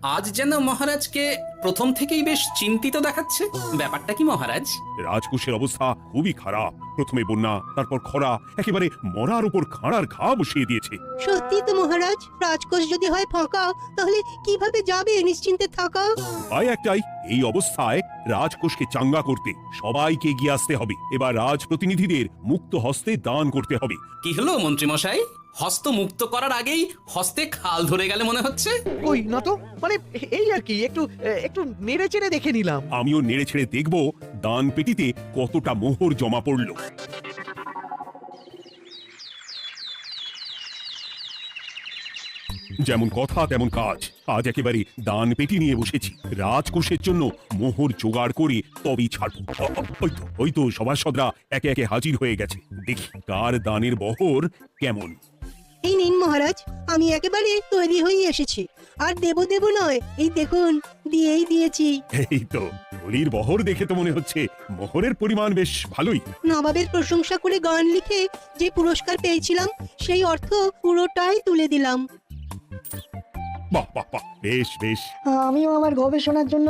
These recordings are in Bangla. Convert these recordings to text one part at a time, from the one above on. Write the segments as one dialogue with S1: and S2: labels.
S1: আজ যেন মহারাজকে প্রথম থেকেই বেশ চিন্তিত দেখাচ্ছে। ব্যাপারটা কি মহারাজ?
S2: রাজকোষের অবস্থা খুবই খারাপ। প্রথমে বন্যা, তারপর খরা, একেবারে মরার উপর খাঁড়ার ঘা বসিয়ে দিয়েছে।
S3: সত্যি তো মহারাজ, রাজকোষ যদি হয় ফাঁকা, তাহলে কিভাবে যাবে নিশ্চিন্তে থাকা?
S2: উপায় একটাই, এই অবস্থায় রাজকোষকে চাঙ্গা করতে সবাইকে এগিয়ে আসতে হবে। এবার রাজপ্রতিনিধিদের মুক্ত হস্তে দান করতে হবে।
S1: কি হলো মন্ত্রী মশাই, হস্ত মুক্ত করার আগেই হস্তে খাল ধরে গেলে মনে হচ্ছে।
S4: কই না তো, মানে এই আর কি, একটু একটু নেড়ে চেড়ে দেখে নিলাম।
S2: আমিও নেড়ে ছেড়ে দেখব দান পেটিতে কতটা মোহর জমা পড়ল। যেমন কথা তেমন কাজ। আজ একেবারে দান পেটি নিয়ে বসেছি। রাজকোষের জন্য মোহর জোগাড় করে তবেই ছাড়বো। ওই তো সভাসদরা একে একে হাজির হয়ে গেছে। দেখি কার দানের বহর কেমন।
S3: এই নিন মহারাজ, আমি একেবারে তৈরি হয়ে এসেছি। আর দেব নয়, এই দেখুন দিয়েই দিয়েছি।
S2: এই তো থলির বহর দেখে তো মনে হচ্ছে মোহরের পরিমাণ বেশ ভালোই।
S3: নবাবের প্রশংসা করে গান লিখে যে পুরস্কার পেয়েছিলাম, সেই অর্থ পুরোটাই তুলে দিলাম।
S2: বাহ বাহ বাহ, বেশ বেশ।
S5: আমিও আমার গবেষণার জন্য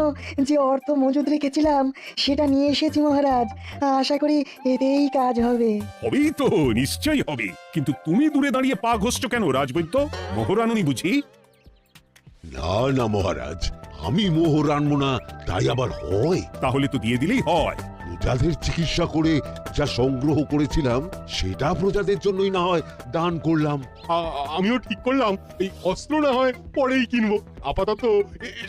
S5: যে অর্থ মজুদ রেখেছিলাম সেটা নিয়ে এসেছি মহারাজ। আশা করি এতেই কাজ হবে।
S2: হবেই তো, নিশ্চয়ই হবে। কিন্তু তুমি দূরে দাঁড়িয়ে পা ঘষছো কেন রাজবৈদ্য? মোহর আনুনি বুঝি?
S6: না না মহারাজ, আমি মোহর আনবো না তাই আবার হয়?
S2: তাহলে তো দিয়ে দিলেই হয়।
S6: প্রজাদের চিকিৎসা করে যা সংগ্রহ করেছিলাম সেটা প্রজাদের জন্যই না হয় দান করলাম।
S7: আমিও ঠিক করলাম এই অস্ত্র না হয় পরেই কিনবো, আপাতত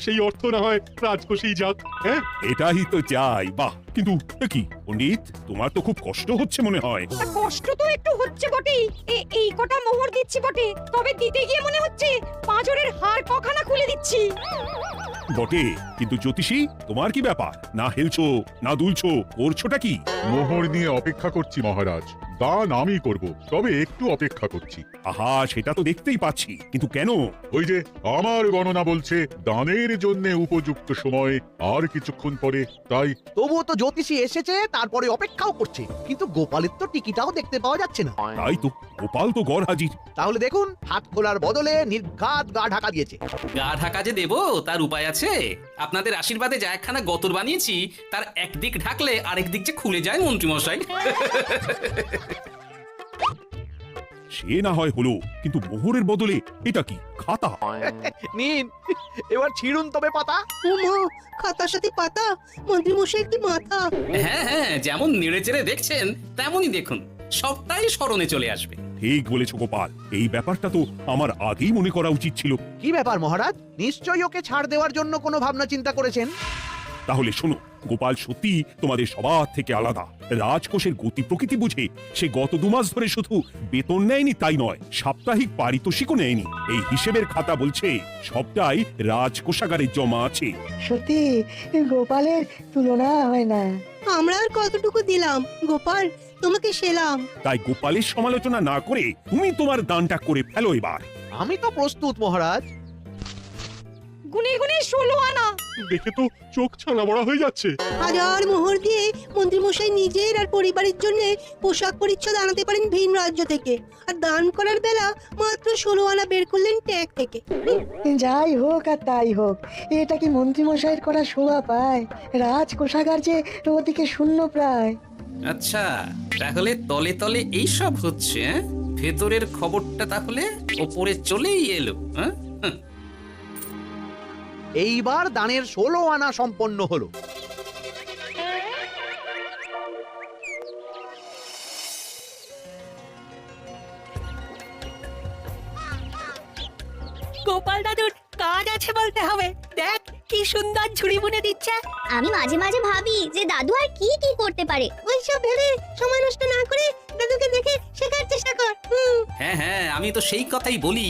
S7: সেই অর্থ না হয় রাজকোষেই যাক। হ্যাঁ,
S2: এটাই তো চাই। বাহ, কিন্তু কি পণ্ডিত, তোমার তো খুব কষ্ট হচ্ছে মনে হয়।
S8: কষ্ট তো একটু হচ্ছে বটেই। এই কটা মোহর দিচ্ছি বটে, তবে দিতে গিয়ে মনে হচ্ছে পাঁজরের হাড় কখানা খুলে দিচ্ছি।
S2: বটে, কিন্তু জ্যোতিষী তোমার কি ব্যাপার? না হেলছো না দুলছো, করছোটা কি?
S7: মোহর নিয়ে অপেক্ষা করছি মহারাজ, দান আমি করব, তবে একটু অপেক্ষা করছি।
S2: আহা, সেটা তো দেখতেই পাচ্ছি, কিন্তু কেন?
S7: ওই যে আমার গণনা বলছে দানের জন্য উপযুক্ত সময় আর কিছুক্ষণ পরে, তাই।
S4: তবুও তো জ্যোতিষী এসেছে, তারপরে অপেক্ষাও করছে, কিন্তু গোপালের তো টিকিটাও দেখতে পাওয়া যাচ্ছে না।
S2: তাই তো, গোপাল তো গড় হাজির।
S4: তাহলে দেখুন, হাত খোলার বদলে নির্ঘাত গা ঢাকা দিয়েছে।
S1: গা ঢাকা যে দেবো তার উপায় আছে। আপনাদের আশীর্বাদে যা একখানা গতর বানিয়েছি, তার একদিক ঢাকলে আরেক দিক যে খুলে যায় মন্ত্রী মশাই।
S2: সে না হয় হলো, কিন্তু মোহরের বদলে এটা কি? খাতা?
S4: নিন, এবার ছিড়ুন তবে পাতা।
S3: উমা, খাতার সাথে পাতা, মন্ত্রী মশাই কি মাথা!
S1: হ্যাঁ হ্যাঁ, যেমন নেড়েচেড়ে দেখছেন তেমনই দেখুন, সবটাই স্মরণে চলে আসবে।
S2: ঠিক বলেছ গোপাল, এই ব্যাপারটা তো আমার আগেই মনে করা উচিত ছিল।
S4: কি ব্যাপার মহারাজ, নিশ্চয়ই ওকে ছাড় দেওয়ার জন্য কোনো ভাবনা চিন্তা করেছেন।
S2: তাহলে শোনো, গোপাল সত্যি তোমাদের সবার থেকে আলাদা। রাজকোষের গতি প্রকৃতি বুঝে সে গত 2 মাস ধরে শুধু বেতন নেয়নি তাই নয়, সাপ্তাহিক পারিতোষিকও নেয়নি। এই হিসেবের খাতা বলছে সবটাই রাজকোষাগারে জমা আছে।
S5: সত্যি গোপালের তুলনা হয় না।
S3: আমরা আর কতটুকু দিলাম গোপাল, তোমাকে সেলাম।
S2: তাই গোপালের সমালোচনা না করে তুমি তোমার দানটা করে ফেলো এবার।
S4: আমি তো প্রস্তুত মহারাজ।
S8: গুনে গুনে 16 আনা।
S7: দেখে তো চোখ ছানা বড়া হয়ে যাচ্ছে।
S3: হাজার মোহর দিয়ে মন্ত্রী মশাই নিজের আর পরিবারের জন্য পোশাক পরিচ্ছদ আনাতে পারেন ভিন রাজ্য থেকে, আর দান করার বেলা মাত্র 16 আনা বের করলেন ট্যাগ থেকে।
S5: যাই হোক আর তাই হোক, এটা কি মন্ত্রীমশাইয়ের করা শোভা পায়? রাজকোষাগার যে ওদিকে শূন্য প্রায়।
S1: আচ্ছা, তাহলে তলে তলে এই সব হচ্ছে, হ্যাঁ? ভেতরের খবরটা তাহলে ওপরে চলেই এলো। হ্যাঁ,
S4: এইবার দানের 16 আনা সম্পন্ন হলো।
S3: গোপাল দাদুর কাজ আছে বলতে হবে। দেখ কি সুন্দর ঝুড়ি বুনে দিচ্ছে।
S9: আমি মাঝে মাঝে ভাবি যে দাদু আর কি কি করতে পারে।
S3: ওইসব ভেবে সময় নষ্ট না করে দাদুকে দেখে শেখার চেষ্টা কর।
S1: হ্যাঁ হ্যাঁ, আমি তো সেই কথাই বলি,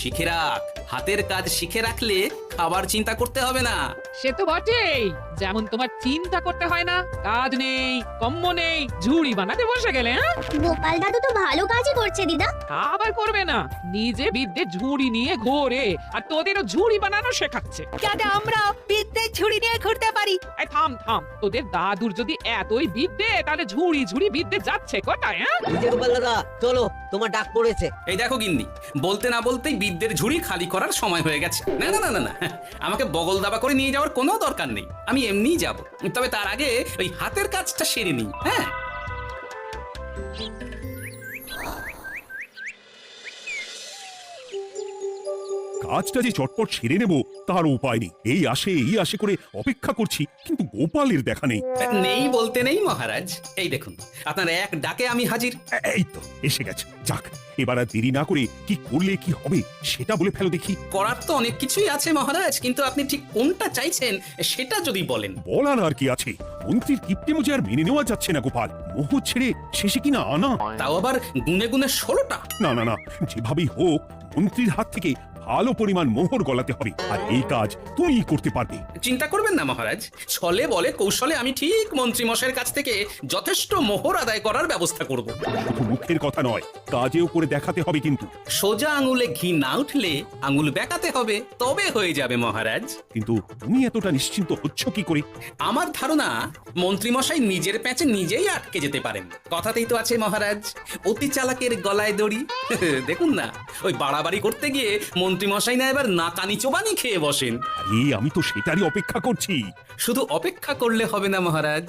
S1: শিখে রাখ। হাতের কাজ শিখে রাখলে খাবার চিন্তা করতে হবে না।
S10: সে তো বটেই, যেমন তোমার চিন্তা করতে হয় না, কাজ নেই, কম্ম নেই, ঝুড়ি বানাতে বসে গেলে। হ্যাঁ,
S9: গোপাল দাদু তো ভালো কাজই করছে দিদা।
S10: আবার করবে না, নিজে বিদ্যে ঝুড়ি নিয়ে ঘোরে আর তোদেরও ঝুড়ি বানানো শেখাচ্ছে।
S3: যাতে আমরা বিদ্যে ঝুড়ি নিয়ে ঘুরতে পারি।
S10: এই থাম থাম, তোদের দাদুর যদি এতই বিদ্যে, তাহলে ঝুড়ি ঝুড়ি বিদ্যে যাচ্ছে কোথায়? হ্যাঁ,
S11: গোপাল দাদা চলো, তোমার ডাক পড়েছে।
S1: এই দেখো গিন্নি, বলতে না বলতেই বিদ্যের ঝুড়ি খালি করার সময় হয়ে গেছে। না না না না না, আমাকে বগল দাবা করে নিয়ে যাওয়ার কোনো দরকার নেই, আমি এমনিই যাব। তবে তার আগে ওই হাতের কাজটা সেরে নিই। হ্যাঁ,
S2: কাজটা যে চটপট সেরে নেব তার উপায় নেই। এই আসে করে অপেক্ষা করছি, কিন্তু গোপালের দেখা নেই।
S1: নেই বলতে নেই মহারাজ। এই দেখুন, আপনার এক ডাকে আমি হাজির।
S2: এই তো এসে গেছে। যাক, এবার আর দেরি না করে কি করলে কি হবে সেটা বলে ফেলো দেখি।
S1: করার তো অনেক কিছুই আছে মহারাজ, কিন্তু আপনি ঠিক কোনটা চাইছেন সেটা যদি বলেন।
S2: বলার আর কি আছে, মন্ত্রীর কিপ্টে মুজে আর মেনে নেওয়া যাচ্ছে না গোপাল। মোহ ছেড়ে শেষে কিনা আনা,
S1: তাও আবার গুনে গুনে 16টা।
S2: না না না, যেভাবেই হোক মন্ত্রীর হাত থেকে ভালো পরিমাণ মোহর গলাতে হবে, আর এই কাজ তুমিই করতে পারবে।
S1: চিন্তা করবেন না মহারাজ, ছলে বলে কৌশলে আমি ঠিক মন্ত্রী মশাইয়ের কাছ থেকে যথেষ্ট মোহর আদায় করার ব্যবস্থা করব।
S2: শুধু মুখের কথা নয়, কাজেও করে দেখাতে হবে কিন্তু।
S1: সোজা আঙুলে ঘি না উঠলে আঙুল বেঁকাতে হবে, তবে হয়ে যাবে মহারাজ।
S2: কিন্তু তুমি এতটা নিশ্চিন্ত হচ্ছ কি করে?
S1: আমার ধারণা মন্ত্রী মশাই নিজের প্যাঁচে নিজেই আটকে যেতে পারেন। কথাতেই তো আছে মহারাজ, অতি চালাকের গলায় দড়ি। দেখুন না, ওই বাড়াবাড়ি করতে গিয়ে মন্ত্রী মশাই না এবার নাকানি চোবানি খেয়ে বসেন।
S2: আমি তো সেটারই অপেক্ষা করছি।
S1: শুধু অপেক্ষা করলে হবে না মহারাজ,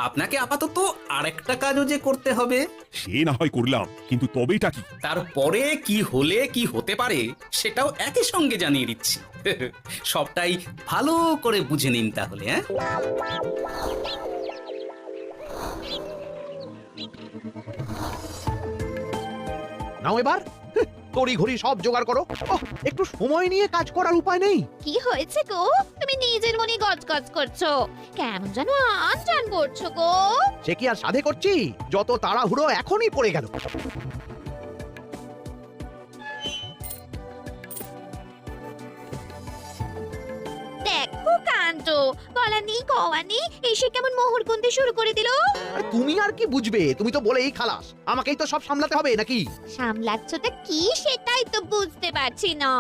S1: আপনাকে আপাতত আরেকটা কাজও যে করতে হবে।
S2: সে না হয় করলাম, কিন্তু তবেটা কি?
S1: তারপরে কি হলে কি হতে পারে সেটাও একই সঙ্গে জানিয়ে দিচ্ছি। সবটাই ভালো করে বুঝে নিন তাহলে। হ্যাঁ,
S4: নাও এবার তড়ি ঘড়ি সব জোগাড় করো। একটু সময় নিয়ে কাজ করার উপায় নেই?
S9: কি হয়েছে গো? তুমি নিজের মনে গজগজ করছো, কেমন যেন আনজান করছো গো।
S4: সে কি আর সাধে করছি, যত তাড়াহুড়ো এখনই পড়ে গেল।
S9: দেখো কাণ্ড, গলা নেই গওয়া নেই, এসে কেমন মোহর গুনতে শুরু করে দিল।
S4: আরে তুমি আর কি বুঝবে, তুমি তো বলেই খালাস, আমাকেই তো সব সামলাতে হবে নাকি?
S9: সামলাচ্ছটা কি সেটাই তো বুঝতে পারছি না।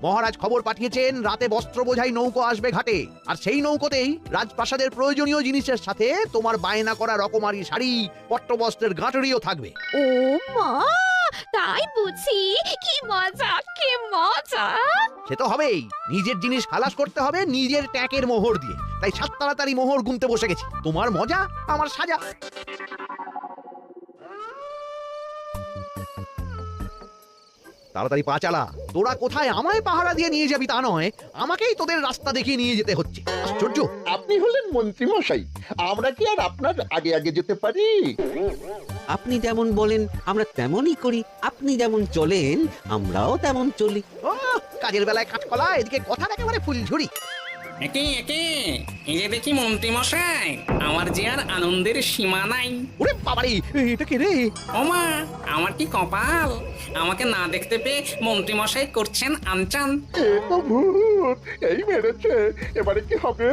S4: মহারাজ খবর পাঠিয়েছেন রাতে বস্ত্র বোঝাই নৌকো আসবে ঘাটে, আর সেই নৌকোতেই রাজপ্রাসাদের প্রয়োজনীয় জিনিসের সাথে তোমার বায়না করা রকমারি শাড়ি, পট্টবস্ত্রের গাঁটরিও থাকবে।
S9: ও মা, তাই বুঝি? কি মজা, কি মজা!
S4: সে তো হবেই, নিজের জিনিস খালাস করতে হবে নিজের ট্যাঁকের মোহর দিয়ে। তাই সাত তাড়াতাড়ি মোহর গুনতে বসে গেছি। তোমার মজা, আমার সাজা। তাড়াতাড়ি পা চালা। তোরা কোথায় আমায় পাহারা দিয়ে নিয়ে যাবি তা নয়, আমাকেই তোদের রাস্তা দেখিয়ে নিয়ে যেতে হচ্ছে। আশ্চর্য!
S12: আপনি হলেন মন্ত্রী মশাই, আমরা কি আর আপনার আগে আগে যেতে পারি?
S11: আপনি যেমন বলেন আমরা তেমনই করি, আপনি যেমন চলেন আমরাও তেমন চলি।
S4: কাজের বেলায় কাঁচকলা, এদিকে কথার একেবারে ফুলঝুরি।
S1: একে একে এই যে দেখি মন্ত্রী মশাই, আমার যে আর আনন্দের সীমা নাই।
S4: ওরে বাবারে, এটা কে রে?
S1: ওমা, আমার কি কপাল, আমাকে না দেখতে পেয়ে মন্ত্রী মশাই করছেন আনচান।
S12: এই মেরেছে, এবারে কি হবে?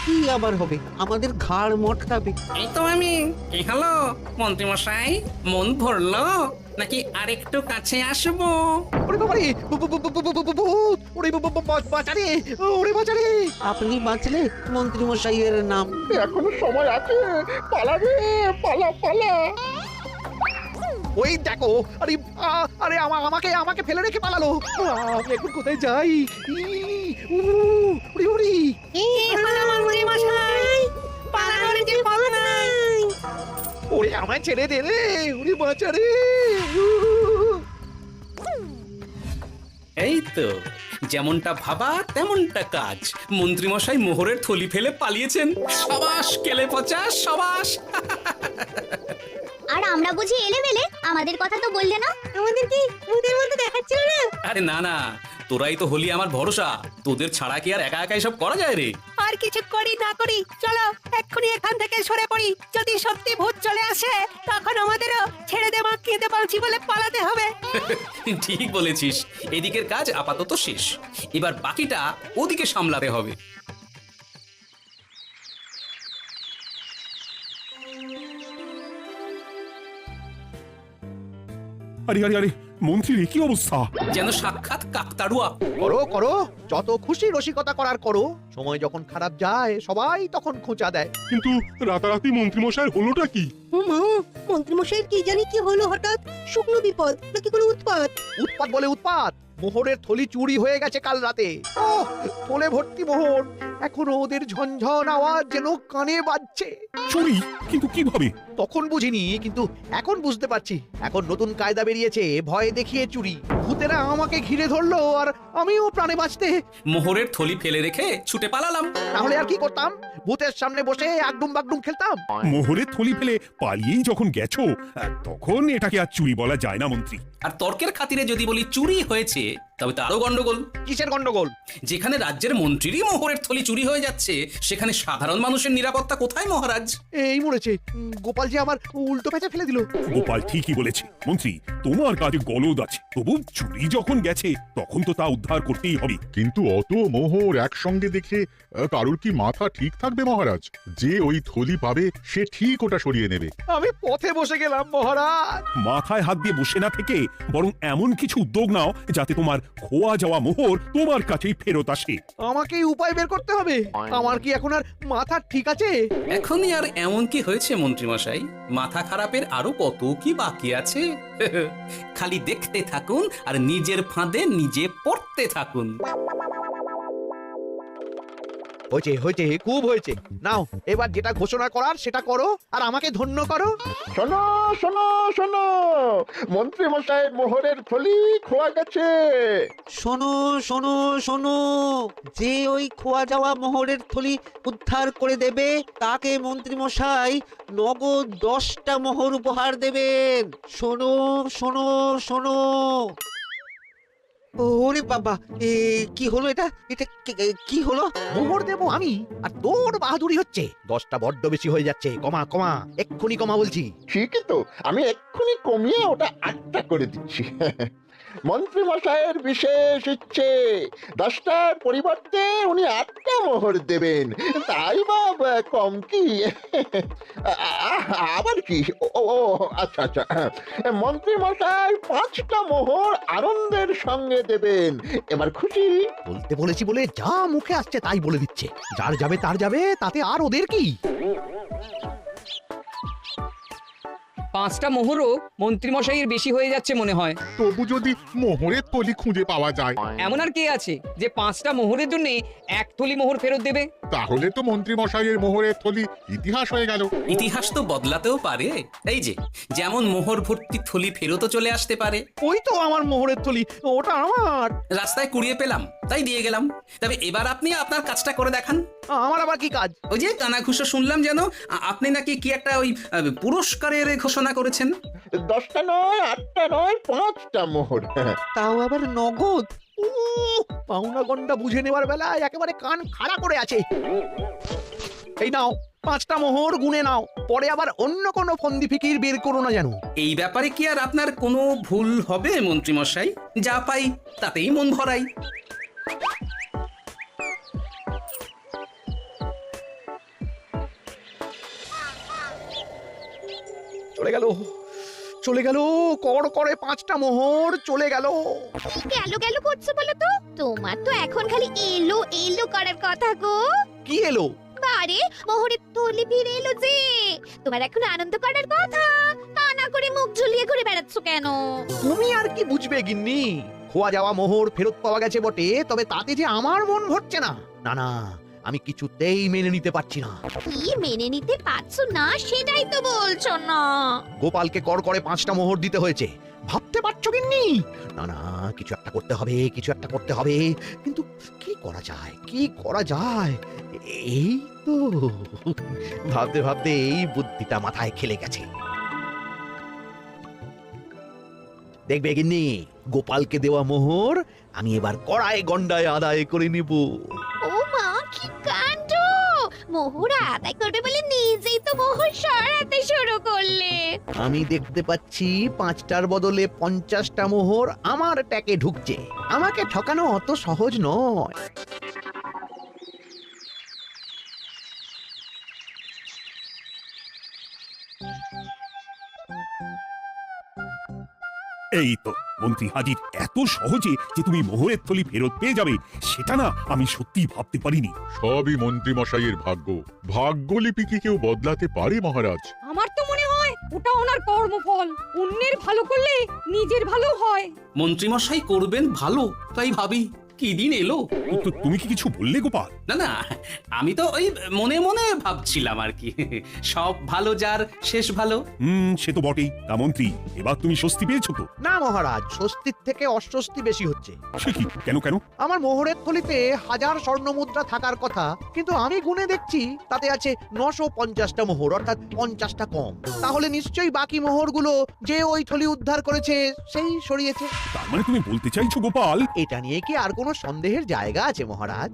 S11: কি আবার হবে, আমাদের ঘাড় মটকাবে।
S1: এই তো আমি। কি হলো মন্ত্রী মশাই, মন ভরলো নাকি আরেকটু কাছে আসবো?
S4: ওরে বাবারে, ওরে বাঁচারে, ওরে বাঁচারে।
S11: আপনি বাঁচলে মন্ত্রী মশাইয়ের নাম।
S12: এখনো সময় আছে, পালাবে, পালা পালা।
S4: ওই দেখো, আরে আরে আমাকে আমাকে ফেলে রেখে পালালো। আমি এখন কোথায় যাই? ওরে ওরে, ওরে আমায় ছেড়ে দে রে, ওরে বাঁচারে।
S1: এই তো, যেমনটা ভাবা তেমনটা কাজ। মন্ত্রী মশাই মোহরের থলি ফেলে পালিয়েছেন। সাবাস কেলে পচা, সাবাস।
S9: আর আমরা বুঝি এলেবেলে, আমাদের কথা তো বললে না। আমাদের কি মুখের মধ্যে দেখাচ্ছিল না?
S1: আরে না না, তোরাই তো হলি আমার ভরসা। তোদের ছাড়া কি আর একা একা সব করা যায় রে?
S3: আর কিছু করি না করি, চলো এক্ষুনি এখান থেকে সরে পড়ি। যদি সত্যি ভূত চলে আসে, তখন আমাদেরও ছেড়ে দে, মা কেঁদে পাচ্ছি বলে পালাতে হবে।
S1: ঠিক বলেছিস, এদিকের কাজ আপাতত শেষ, এবার বাকিটা ওদিকে সামলাতে হবে।
S2: আরে আরে আরে, মন্ত্রীর একই অবস্থা।
S1: যেন সাক্ষাৎ কাকতাড়ুয়া।
S4: করো করো, যত খুশি রসিকতা করার করো, সময় যখন খারাপ যায় সবাই তখন খোঁচা দেয়।
S7: কিন্তু রাতারাতি মন্ত্রীমশাইয়ের হলোটা কি?
S3: মা, মন্ত্রীমশাইয়ের কি জানি কি হলো হঠাৎ, শুকনো বিপদ নাকি কোনো উৎপাত?
S4: উৎপাত বলে উৎপাত, মোহরের থলি চুরি হয়ে গেছে কাল রাতে। ওহ, থলে ভর্তি মোহর, এখনো ওদের ঝনঝন আওয়াজ যেন কানে বাজছে।
S2: চুরি? কিন্তু কিভাবে?
S4: তখন বুঝিনি, কিন্তু এখন বুঝতে পারছি। এখন নতুন কায়দা বেরিয়েছে, ভয় দেখিয়ে চুরি। ভূতেরা আমাকে ঘিরে ধরলো আর আমিও প্রাণে বাঁচতে
S1: মোহরের থলি ফেলে রেখে ছুটে পালালাম।
S4: তাহলে আর কি করতাম? ভূতের সামনে বসে একদুম বাগডুম খেলতাম।
S2: মোহরের থলি ফেলে পালিয়েই যখন গেছো, তখন এটাকে আর চুরি বলা যায় না মন্ত্রী।
S1: আর তর্কের খাতিরে যদি বলি চুরি হয়েছে, তবে তো আরো গন্ডগোল।
S4: কিসের গন্ডগোল?
S1: যেখানে রাজ্যের মন্ত্রীরই মোহরের থলি চুরি হয়ে যাচ্ছে, সেখানে সাধারণ মানুষের নিরাপত্তা কোথায় মহারাজ?
S4: এই মরেছে, গোপাল যে আমার উল্টো পেঁচে ফেলে দিল।
S2: গোপাল ঠিকই বলেছে মন্ত্রী, তোমার কাজে গলদ আছে, তবু চুরি যখন গেছে তখন তো তা উদ্ধার করতেই হবে।
S13: কিন্তু অত মোহর একসঙ্গে দেখে কারোর কি মাথা ঠিক থাকবে মহারাজ? যে ওই থলি পাবে সে ঠিক ওটা সরিয়ে নেবে।
S4: আমি পথে বসে গেলাম মহারাজ।
S2: মাথায় হাত দিয়ে বসে না থেকে বরং এমন কিছু উদ্যোগ নাও যাতে তোমার খোয়া যাওয়া মোহর তোমার কাছেই ফেরত আসে।
S4: আমাকেই উপায় বের করতে হবে। আমার কি এখন আর মাথা ঠিক আছে?
S1: এখনই আর এমন কি হয়েছে মন্ত্রীমশাই? মাথা খারাপের আরো কত কি বাকি আছে। খালি দেখতে থাকুন আর নিজের ফাঁদে নিজে পড়তে থাকুন।
S4: হয়েছে হয়েছে, খুব হয়েছে। নাও, এবার যেটা ঘোষণা করার সেটা করো আর আমাকে ধন্য করো।
S12: শোনো শোনো শোনো, মন্ত্রী মশাইয়ের মোহরের থলি খোয়া গেছে।
S11: শোনো শোনো শোনো, যে ওই খোয়া যাওয়া মোহরের থলি উদ্ধার করে দেবে তাকে মন্ত্রী মশাই নগদ 10টা মোহর উপহার দেবেন। শোনো শোনো শোনো। ওরে বাবা, কি হলো এটা? এটা কি হলো?
S4: মোহর দেবো আমি, আর তোর বাহাদুরি হচ্ছে। 10টা বড্ড বেশি হয়ে যাচ্ছে। কমা কমা, এক্ষুনি কমা বলছি।
S12: ঠিকই তো, আমি এক্ষুনি কমিয়ে ওটা 8টা করে দিচ্ছি। মন্ত্রী মশাইয়ের বিশেষ ইচ্ছে, 10টার পরিবর্তে উনি 8টা মোহর দেবেন। তাই বা কম কি? আবার কি? ও আচ্ছা আচ্ছা, মন্ত্রী মশাই 5টা মোহর আনন্দের সঙ্গে দেবেন। এবার খুশি?
S4: বলতে বলেছি বলে যা মুখে আসছে তাই বলে দিচ্ছে। যার যাবে তার যাবে, তাতে আর ওদের কি?
S14: 5টা মোহরও মন্ত্রীমশাইয়ের বেশি হয়ে যাচ্ছে মনে হয়।
S13: তবু যদি মোহরের থলি খুঁজে পাওয়া যায়।
S14: এমন আর কে আছে যে 5টা মোহরের জন্য এক থলি মোহর ফেরত দেবে?
S13: তাহলে তো মন্ত্রী মশাইয়ের মোহরের থলি ইতিহাস হয়ে গেল।
S1: ইতিহাস তো বদলাতেও পারে। এই যে, যেমন মোহর ভর্তি থলি ফেরতও চলে আসতে পারে।
S4: ওই তো আমার মোহরের থলি, ওটা আমার।
S1: রাস্তায় কুড়িয়ে পেলাম, তাই দিয়ে গেলাম। তবে এবার আপনি আপনার কাজটা করে দেখান।
S4: আমার আবার কি কাজ?
S1: ওই যে কানাঘুষো শুনলাম যেন আপনি নাকি কি একটা ওই পুরস্কারের ঘোষণা করেছেন।
S12: 10টা নয়, 8টা নয়, 5টা মোহর।
S11: তাও আবার নগদ।
S4: পাওনা গন্ডা বুঝে নেওয়ার বেলায় একেবারে কান খাড়া করে আছে। এই নাও 5টা মোহর, গুনে নাও। পরে আবার অন্য কোনো ফন্দি ফিকির বের করো না যেন।
S1: এই ব্যাপারে কি আর আপনার কোনো ভুল হবে মন্ত্রীমশাই? যা পাই তাতেই মন ভরাই।
S4: চলে গেল, চলে গেল, কর করে 5টা মোহর চলে গেল।
S9: গেল গেল করছো বলো তো? তোমার তো এখন খালি এলো এলো করার কথা গো।
S4: কি এলো?
S9: বারে, মোহরের থলি ফিরে এলো যে। তোমার এখন আনন্দ করার কথা, তা না করে মুখ ঝুলিয়ে ঘুরে বেড়াচ্ছ কেন?
S4: তুমি আর কি বুঝবে গিন্নি? খোয়া যাওয়া মোহর ফেরত পাওয়া গেছে বটে, তবে তাতে যে আমার মন ভরছে না। না না, আমি কিছুতেই মেনে নিতে পারছি না।
S9: কি মেনে নিতে পারছো না সেটাই তো বলছো না।
S4: গোপালকে কর করে 5টা মোহর দিতে হয়েছে, ভাবতে পারছো গিন্নি? না না, কিছু একটা করতে হবে, কিছু একটা করতে হবে। কিন্তু কি করা যায়, কি করা যায়? এই তো ভাবতে ভাবতে এই বুদ্ধিটা মাথায় খেলে গেছে। দেখবে গিন্নি, গোপালকে দেওয়া মোহর আমি এবার কড়ায় গন্ডায় আদায় করে নিব।
S9: ও মা, কি কাণ্ড! মোহর আদায় করবে বলে নিজেই তো মোহর সরাতে শুরু করলে।
S4: আমি দেখতে পাচ্ছি 5টার বদলে 50টা মোহর আমার ট্যাকে ঢুকছে। আমাকে ঠকানো অত সহজ নয়।
S2: এই তো মন্ত্রী হাজির এত সহজে যে তুমি মোহরের থলি ফেরত পেয়ে যাবে সেটা না আমি সত্যি ভাবতে পারিনি।
S13: সবই মন্ত্রী মশাইয়ের ভাগ্য। ভাগ্যলিপি কি কেউ বদলাতে পারে মহারাজ?
S8: আমার তো মনে হয় ওটা ওনার কর্মফল। অন্যের ভালো করলে নিজের ভালো হয়।
S1: মন্ত্রীমশাই করবেন ভালো, তাই ভাবি কি দিন এলো।
S2: তো তুমি কি কিছু বললে গোপাল?
S1: না না, আমি তো ওই মনে মনে ভাবছিলাম আর কি। সব ভালো যার শেষ ভালো।
S2: সে তো বটেই। তা মন্ত্রী, এবার তুমি স্বস্তি পেয়েছো তো?
S4: না মহারাজ, স্বস্তির থেকে অস্বস্তি বেশি হচ্ছে।
S2: সে কি, কেন কেন?
S4: আমার মোহরের থলিতে 1000 স্বর্ণ মুদ্রা থাকার কথা, কিন্তু আমি গুনে দেখছি তাতে আছে 950টা মোহর, অর্থাৎ 50টা কম। তাহলে নিশ্চয়ই বাকি মোহরগুলো যে ওই থলি উদ্ধার করেছে সেই সরিয়েছে।
S2: তার মানে তুমি বলতে চাইছো গোপাল?
S4: এটা নিয়ে কি আর কোনো সন্দেহের জায়গা আছে মহারাজ?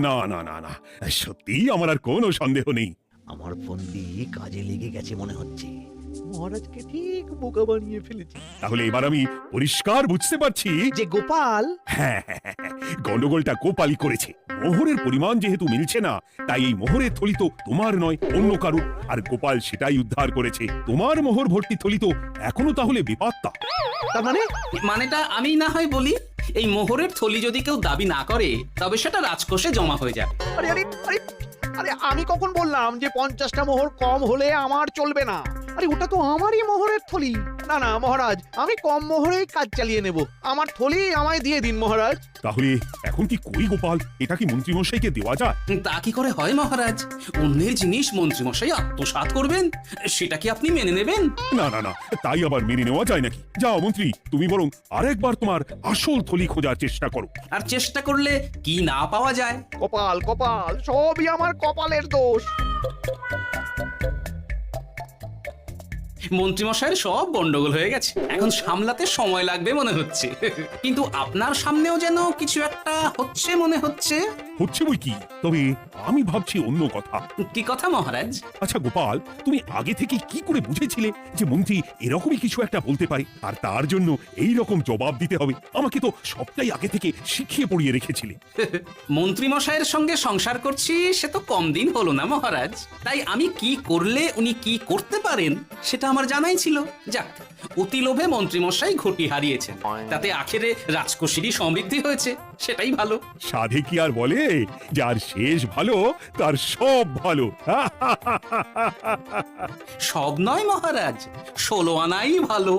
S2: না না না না, সত্যি আমার আর কোনো সন্দেহ নেই।
S4: আমার ফন্দি কাজে লেগে গেছে মনে হচ্ছে। মহারাজকে ঠিক বোকা বানিয়ে ফেলেছি।
S2: তাহলে এবার আমি পরিষ্কার বুঝতে পারছি
S4: যে গোপাল,
S2: হ্যাঁ, গন্ডগোলটা গোপালই করেছে। মোহরের পরিমাণ যেহেতু মিলছে না, তাই এই মোহরের থলি তো তোমার নয়, অন্য কারুর। আর গোপাল সেটাই উদ্ধার করেছে। তোমার মোহর ভর্তি থলি তো এখনো তাহলে বেপাত্তা।
S4: তার মানে?
S1: মানেটা আমি না হয় বলি, এই মোহরের থলি যদি কেউ দাবি না করে তবে সেটা রাজকোষে জমা হয়ে যাবে।
S4: আরে আরে আরে আরে, আমি কখন বললাম যে 50টা মোহর কম হলে আমার চলবে না? আরে ওটা তো আমারই মোহরের থলি। না না মহারাজ, আমি কম মোহরেই কাজ চালিয়ে নেব। আমার থলি আমায় দিয়ে দিন মহারাজ।
S2: তাহলে এখন কি করি গোপাল? এটা কি মন্ত্রীমশাইকে দেওয়া যায়?
S1: তা কি করে হয় মহারাজ? অন্যের জিনিস মন্ত্রীমশাই আত্মসাৎ করবেন, সেটা কি আপনি মেনে নেবেন?
S2: না না না, তাই আবার মেনে নেওয়া যায় নাকি? যাও মন্ত্রী, তুমি বরং আরেকবার তোমার আসল থলি খোঁজার চেষ্টা করো।
S1: আর চেষ্টা করলে কি না পাওয়া যায়?
S4: কপাল কপাল, সবই আমার কপালের দোষ।
S1: মন্ত্রীমশাইয়ের সব গন্ডগোল হয়ে গেছে, এখন সামলাতে সময় লাগবে মনে হচ্ছে। কিন্তু আপনার সামনেও যেন কিছু একটা হচ্ছে মনে হচ্ছে।
S2: হচ্ছে বই কি, তবে আমি ভাবছি অন্য কথা।
S1: কি কথা মহারাজ?
S2: আচ্ছা গোপাল, তুমি আগে থেকে কি করে বুঝেছিলে যে মন্ত্রী এরকমই কিছু একটা বলতে পারে, আর তার জন্য এই রকম জবাব দিতে হবে? আমাকে তো সবটাই আগে থেকে শিখিয়ে পড়িয়ে রেখেছিলে।
S1: মন্ত্রীমশাইয়ের সঙ্গে সংসার করছি সে তো কম দিন হলো না মহারাজ, তাই আমি কি করলে উনি কি করতে পারেন সেটা আমার জানাই ছিল। যাক, অতি লোভে মন্ত্রীমশাই ঘটি হারিয়েছেন, তাতে আখেরে রাজকোষেরই সমৃদ্ধি হয়েছে, সেটাই ভালো।
S2: সাধে কি আর বলে, যার শেষ ভালো তার সব ভালো।
S1: সব নয় মহারাজ, 16 আনাই ভালো।